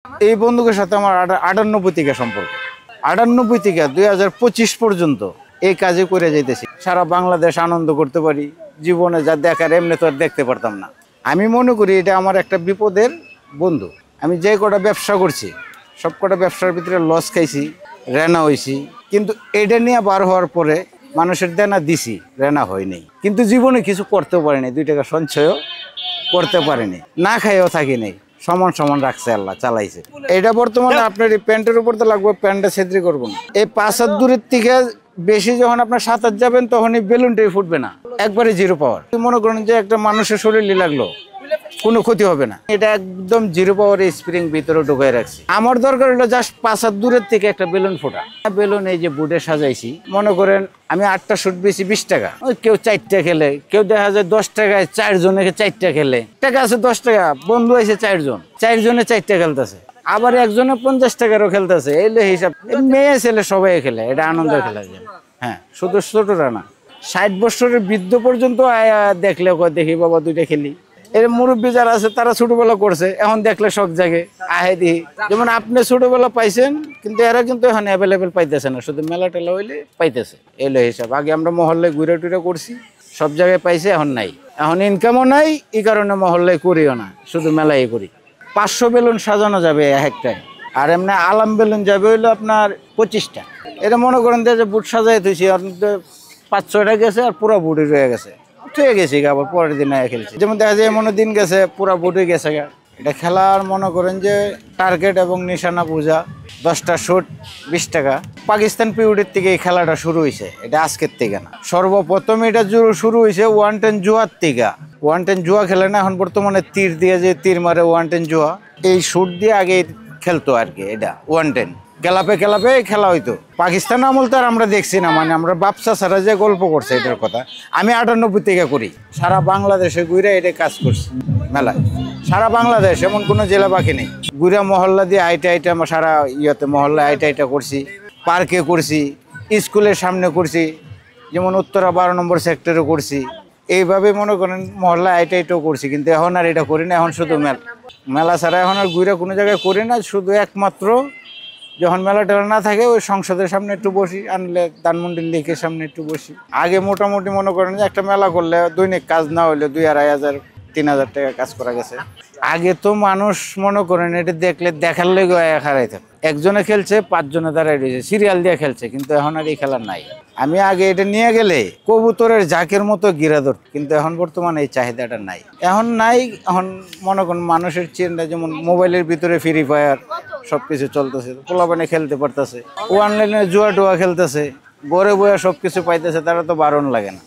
এই বন্ধুকের সাথে আমার 98 থেকে সম্পর্ক। 98 থেকে 2025 পর্যন্ত এই কাজে করে যাইতেছি। সারা বাংলাদেশ আনন্দ করতে পারি, জীবনে যা দেখার এমনি তো আর দেখতে পারতাম না। আমি মনে করি এটা আমার একটা বিপদের বন্ধু। আমি যে কটা ব্যবসা করছি সব কটা ব্যবসার ভিতরে লস খাইছি, রেনা হয়েছি, কিন্তু এটা নিয়ে বার হওয়ার পরে মানুষের দেনা দিছি, রেনা হয়নি, কিন্তু জীবনে কিছু করতেও পারিনি, 2 টাকা সঞ্চয়ও করতে পারিনি, না খাইও থাকি নাই, সমান সমান রাখছে আল্লাহ, চালাইছে। এটা বর্তমানে আপনার এই প্যান্টের উপর তো লাগবে, প্যান্টটা ছেদ্রি করবো না। এই 5 হাত দূরের থেকে বেশি যখন আপনার 7 হাত যাবেন তখন এই বেলুনটাই ফুটবে না, একবারে জিরো পাওয়ার। মনে করেন যে একটা মানুষের শরীরে লাগলো, কোনো ক্ষতি হবে না, এটা একদম জিরো পাওয়ার স্প্রিং ভিতরে ঢুকাই রাখছি। আমার দরকার হলো জাস্ট 5 হাত দূরের থেকে একটা বেলুন ফোটা। বেলুন এই যে বুটে সাজাইছি, মনে করেন আমি 8টা শুট বেশি 20 টাকা, কেউ 4টা খেলে, কেউ দেখা যায় 10 টাকায় 4 জনে 4টা খেলে, টাকা আছে 10 টাকা, বন্ধু আছে 4 জন, 4 জনে 4টা খেলতেছে, আবার একজনে 50 টাকারও খেলতেছে। এই হিসাব, মেয়ে ছেলে সবাই খেলে, এটা আনন্দ খেলা যায়। হ্যাঁ, শুধু ছোটরা না, 60 বছরের বৃদ্ধ পর্যন্ত দেখলে দেখি বাবা 2টা খেলি। এর মুরব্বী যারা আছে তারা ছোটবেলা করছে, এখন দেখলে শখ জাগে, আহে দিই। যেমন আপনি ছোটবেলা পাইছেন, কিন্তু এরা কিন্তু এখন অ্যাভেলেবেল পাইতেছে না, শুধু মেলা টেলা হইলে পাইতেছে। এলো হিসাব। আগে আমরা মহল্লায় ঘুরে টুরে করছি, সব জায়গায় পাইছে, এখন নাই, এখন ইনকামও নাই, এই কারণে মহল্লায় করিও না, শুধু মেলাই করি। 500 বেলুন সাজানো যাবে একটায়, আর এমনি আলাম বেলুন যাবে হইলো আপনার 25টা। এটা মনে করেন যে বুট সাজাই থুইছি, 5-6টা গেছে, আর পুরো বুটই রয়ে গেছে, থুয়ে গেছি, আবার পরের দিন খেলছি। যেমন দেখা যায় মনে দিন গেছে, পুরা বুটে গেছে। এটা খেলার মনে করেন যে টার্গেট এবং নিশানা পূজা, 10টা শুট 20 টাকা। পাকিস্তান পিরিয়ডের থেকে এই খেলাটা শুরু হয়েছে, এটা আজকের থেকে না। সর্বপ্রথম এটা শুরু হয়েছে 110 জুয়ার থেকে। 110 জুয়া খেলে না, এখন বর্তমানে তীর দিয়ে যে তীর মারে 110 জুয়া, এই শুট দিয়ে আগে খেলতো আর কি। এটা 110 ক্লাবে ক্লাবে খেলা হইতো। পাকিস্তান আমল তো আর আমরা দেখছি না, মানে আমরা বাপসা ছাড়া যে গল্প করছে এটার কথা। আমি 98 থেকে করি, সারা বাংলাদেশে ঘুরে এটা কাজ করছি মেলায়। সারা বাংলাদেশ, এমন কোনো জেলা বাকি নেই। ঘুরে মহল্লা দিয়ে আইটা আমরা সারা ইয়েতে মহল্লা আইটা করছি, পার্কে করছি, স্কুলের সামনে করছি, যেমন উত্তরা 12 নম্বর সেক্টরে করছি। এইভাবে মনে করেন মহল্লা আইটাও করছি, কিন্তু এখন আর এটা করি না। এখন শুধু মেলা ছাড়া এখন আর ঘুরে কোনো জায়গায় করি না। শুধু একমাত্র যখন মেলা টেলা না থাকে, ওই সংসদের সামনে একটু বসি, আনলে ধানমন্ডির লেকের সামনে একটু বসি। আগে মোটামুটি মনে করেন যে একটা মেলা করলে দৈনিক কাজ না হইলে 2-2,500 3,000 টাকা কাজ করা গেছে। আগে তো মানুষ মনে করেন এটা দেখলে দেখার লেগে হারাই থাকে, একজনে খেলছে 5 জনে দাঁড়াই রয়েছে, সিরিয়াল দিয়ে খেলছে, কিন্তু এখন আর এই খেলা নাই। আমি আগে এটা নিয়ে গেলে কবুতরের ঝাঁকের মতো গিরা ধরত, কিন্তু এখন বর্তমানে এই চাহিদাটা নাই, এখন নাই। এখন মনে করেন মানুষের চিন্তা, যেমন মোবাইলের ভিতরে ফ্রি ফায়ার সবকিছু চলতেছে, পোলাপানে খেলতে পারতেছে, অনলাইনে জুয়া টুয়া খেলতেছে, ঘরে বয়া সবকিছু পাইতেছে, তারা তো বারণ লাগে না।